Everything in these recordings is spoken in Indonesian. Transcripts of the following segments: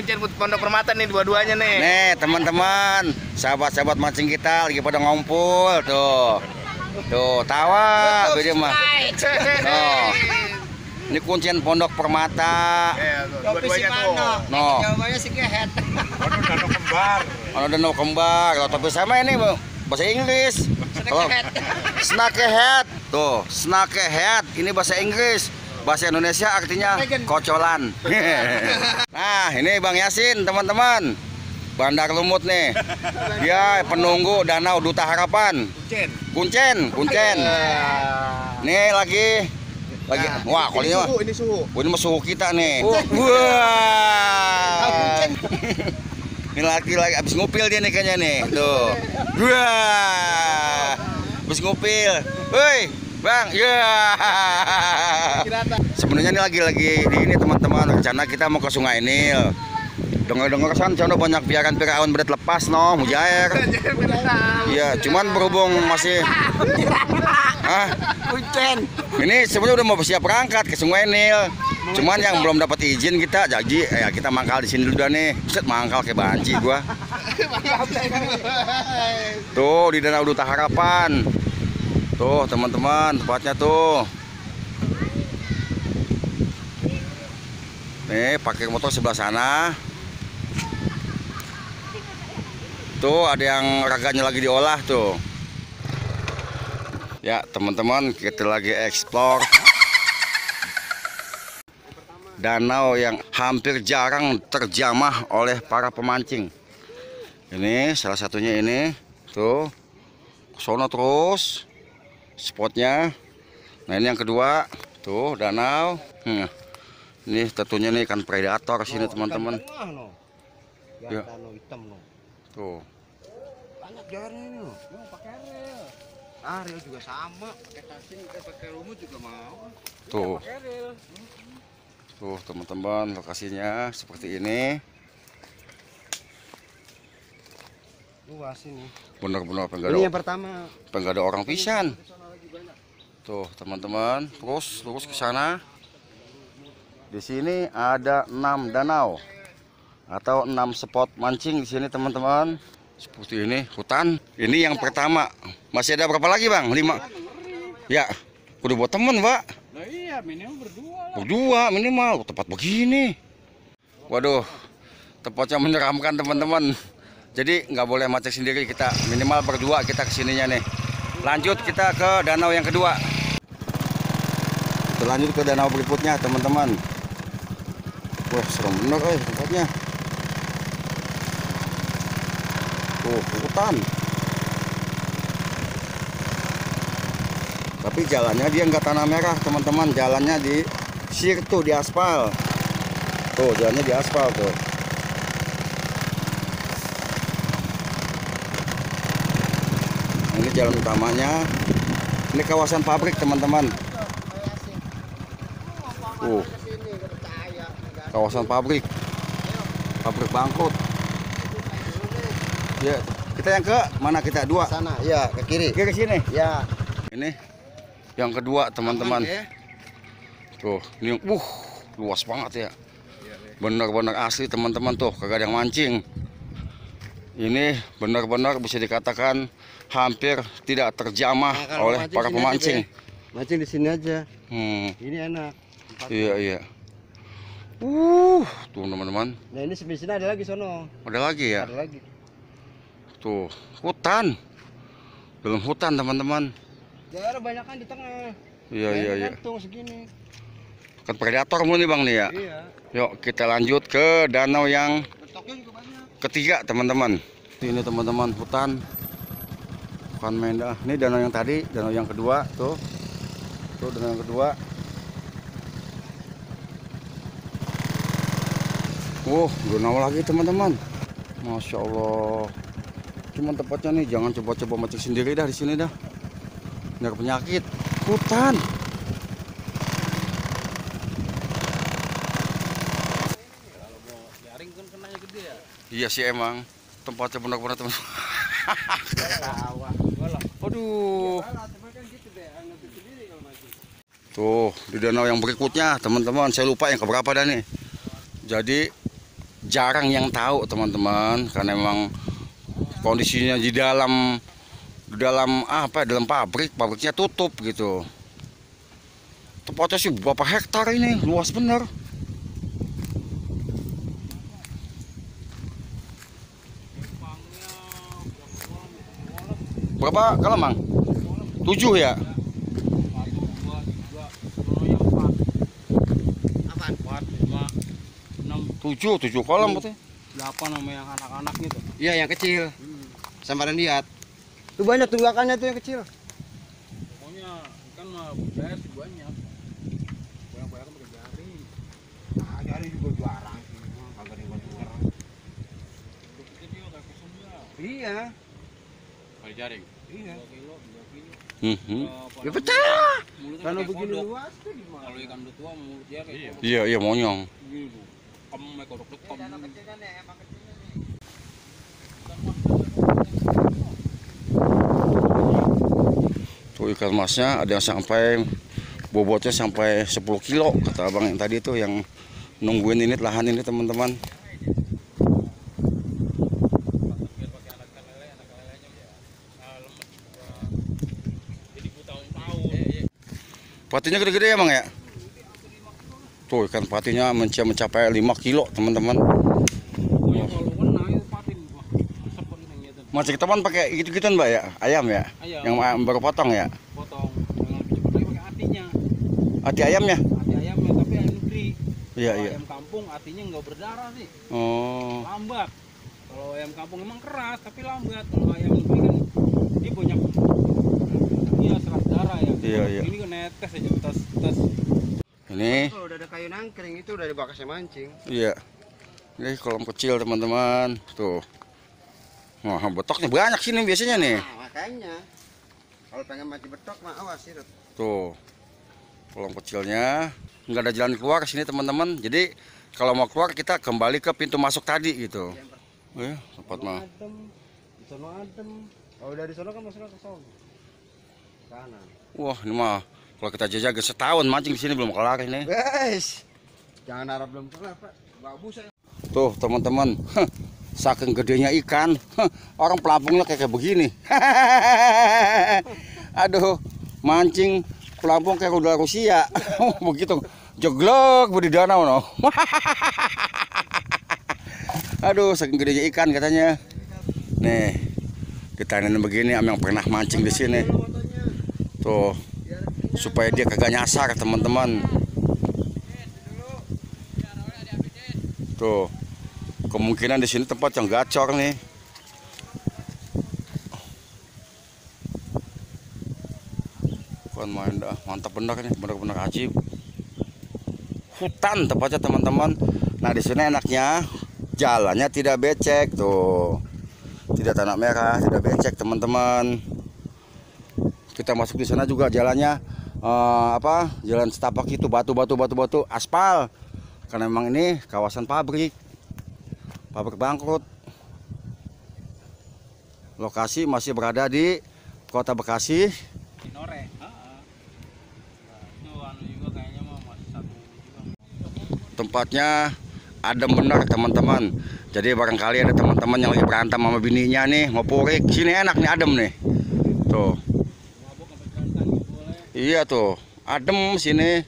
Kuncen Pondok Permata nih dua-duanya nih. Nih teman-teman, sahabat-sahabat mancing kita lagi pada ngumpul tuh. Tuh, tawa beda mah. Tuh. Ini kuncen Pondok Permata. Dua-duanya tuh. No. Jawabannya si kehet. Danau kembar. Ono danau kembar. Kalau tapi sama ini bahasa Inggris. Kalau snakehead. Tuh, snakehead ini bahasa Inggris. Bahasa Indonesia artinya kocolan. Nah, ini Bang Yasin, teman-teman. Bandar Lumut nih. Dia penunggu Danau Duta Harapan. Kuncen. Nih lagi. Wah, kalau ini suhu. Ini mah suhu kita nih. Wah. Ini lagi abis ngupil dia nih kayaknya nih. Tuh. Wah. Abis ngupil. Woi, Bang. Ya. Sebenarnya ini lagi di ini teman-teman. Rencana kita mau ke Sungai Nil. Dengar-dengar sana banyak piaran piraun berat lepas no, mujair. Iya, cuman berhubung masih Kuncen. Ini sebenarnya udah mau siap berangkat ke Sungai Nil. Cuman yang belum dapat izin kita jadi ya kita mangkal di sini dulu dah nih. Set mangkal kayak banci gua. Tuh di Danau Duta Harapan. Tuh teman-teman, tempatnya tuh. Nih, pakai motor sebelah sana. Tuh ada yang raganya lagi diolah tuh. Ya teman-teman, kita lagi explore danau yang hampir jarang terjamah oleh para pemancing. Ini salah satunya ini tuh, sono terus spotnya. Nah ini yang kedua tuh danau. Ini tentunya nih ikan predator sini teman-teman. Ya. Tuh. Banyak jarnya ini loh. Pakai rel. Rel juga sama, pakai tasin, pakai lumut juga mau. Tuh. Tuh teman-teman, lokasinya seperti ini. Luas ini. Benar-benar Ini yang pertama. penggada orang pisan. Tuh teman-teman, terus lurus ke sana. Di sini ada 6 danau atau 6 spot mancing di sini teman-teman. Seperti ini hutan. Ini yang pertama. Masih ada berapa lagi Bang? 5. Ya, udah buat temen Pak. Nah iya, minimal berdua. Berdua minimal. Tempat begini. Waduh, tempatnya menyeramkan teman-teman. Jadi nggak boleh mancing sendiri, kita minimal berdua kita kesininya nih. Lanjut kita ke danau yang kedua. Kita lanjut ke danau berikutnya teman-teman. Wah serem bener tempatnya. Tuh hutan. Tapi jalannya dia nggak tanah merah teman-teman. Jalannya di sirtu, di aspal. Tuh jalannya di aspal tuh. Ini jalan utamanya. Ini kawasan pabrik teman-teman. Kawasan pabrik bangkut. Ya, kita yang ke mana kita? Dua. Sana, ya ke kiri. Kiri sini. Ya. Ini yang kedua teman-teman. Tuh, ini luas banget ya. Benar-benar asli teman-teman tuh, kagak ada yang mancing. Ini benar-benar bisa dikatakan hampir tidak terjamah oleh para pemancing. Mancing di sini aja. Ini enak. Iya. Tuh teman-teman. Nah ini sebelah sini ada lagi sono. Ada lagi ya? Ada lagi. Tuh, hutan. Dalam hutan teman-teman. Daerah banyak kan di tengah. Iya. Gantung segini. Kan predator mu nih Bang nih ya. Iya. Yuk kita lanjut ke danau yang Betoknya juga banyak. ketiga teman-teman. Ini teman-teman hutan. Bukan main dah. Ini danau yang tadi, danau yang kedua tuh. Tuh danau yang kedua. Danau lagi teman-teman. Masya Allah. Cuman tempatnya nih jangan coba-coba mancing sendiri dah di sini dah. Biar penyakit. Hutan. Iya sih emang. Tempatnya benar-benar teman. Aduh. Tuh di danau yang berikutnya teman-teman. Saya lupa yang keberapa dah nih. Jadi jarang yang tahu teman-teman, karena memang kondisinya di dalam dalam pabriknya tutup gitu. Tempatnya sih berapa hektar ini, luas bener. Berapa kalau Mang? 7 ya? 7 kolam betul. 8 sama yang anak-anak gitu. Iya, yang kecil. Sambaran lihat. Tuh banyak tuh belakangnya tuh yang kecil. Pokoknya ikan mah banyak. Banyak pakai jaring. Nah, jaring juga jarang sih. Kagak ada yang bener. Kita dia kayak kesumba. Iya. Kali jaring. Iya. 2 kilo, 3 kilo. Ya pecah. Mulutnya Kalau kayak begini kodok. luas tuh gimana? Kalau ikan udah tua mulut dia kayak kodok. Iya monyong. Gini tuh. Kamu kodok dekem. Tuh ikan masnya ada yang sampai bobotnya sampai 10 kilo kata abang yang tadi tuh yang nungguin ini lahan ini teman-teman. Patinya gede-gede ya Bang ya? Tuh ikan patinya mencapai 5 kilo teman-teman. Masih teman pakai gitu-gituan Mbak ya? Ayam ya? Ayam. Yang baru potong ya? Potong. Yang lebih cepat lagi pakai hatinya. Hati ayamnya? Hati ayamnya tapi ayam negeri. Iya Kalau iya. ayam kampung hatinya nggak berdarah sih. Oh. Lambat. Kalau ayam kampung emang keras tapi lambat. Kalau ayam negeri kan dia banyak serat darah ya. Iya iya. Ini kan netes aja tes. Ini Kalau udah ada kayu nangkring itu udah dibakasnya mancing. iya. Ini kolam kecil teman-teman. Tuh. Wah, betoknya banyak sini biasanya nih. Nah, makanya kalau pengen mancing betok mah awas sih. Tuh. Kolam kecilnya nggak ada jalan keluar ke sini teman-teman. Jadi kalau mau keluar kita kembali ke pintu masuk tadi gitu. Ya, tempat mah. Adem. Di sono adem. Kalau dari sono kan masuknya ke sono. Kanan. Wah, ini mah kalau kita jaga setahun mancing di sini belum kelar ini. Guys. Jangan harap belum pernah, Pak. Babu saya. Tuh, teman-teman. Saking gedenya ikan, orang pelampungnya kayak begini. Aduh, mancing pelampung kayak udah Rusia. Begitu jeglok di danau no. Aduh, saking gedenya ikan katanya. Nih, ditanyain begini am yang pernah mancing di sini. Tuh, supaya dia kagak nyasar teman-teman. Tuh, kemungkinan di sini tempat yang gacor nih. Bukan main dah, mantap benar nih, benar-benar ajib. Hutan tempatnya teman-teman. Nah di sini enaknya jalannya tidak becek tuh, tidak tanah merah, tidak becek teman-teman. Kita masuk di sana juga jalannya jalan setapak itu batu aspal. Karena memang ini kawasan pabrik bangkrut. Lokasi masih berada di Kota Bekasi. Nore. Itu anu juga kayaknya mah masih satu juga. Tempatnya adem benar teman-teman. Jadi barangkali ada teman-teman yang lagi berantem sama bininya nih, mau purik, sini enak nih, adem nih. Tuh. Mabuk sampai berantem gitu boleh. Iya tuh, adem sini.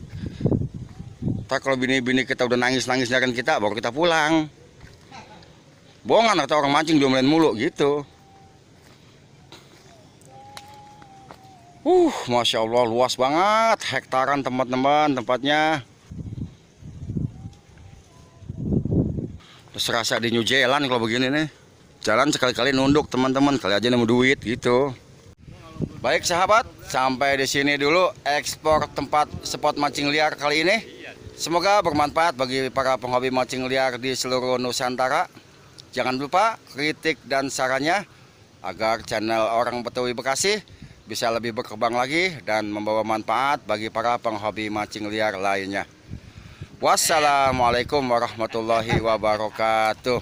Tak kalau bini-bini kita udah nangis-nangis nyariin kita, baru kita pulang. Bohongan atau orang mancing diomelin mulu gitu. Masya Allah luas banget, hektaran teman-teman tempatnya. Serasa di New Zealand kalau begini nih. Jalan sekali-kali nunduk teman-teman, kali aja nemu duit gitu. Baik sahabat, sampai di sini dulu ekspor tempat spot mancing liar kali ini. Semoga bermanfaat bagi para penghobi mancing liar di seluruh Nusantara. Jangan lupa kritik dan sarannya agar channel Orang Betawi Bekasi bisa lebih berkembang lagi dan membawa manfaat bagi para penghobi mancing liar lainnya. Wassalamualaikum warahmatullahi wabarakatuh.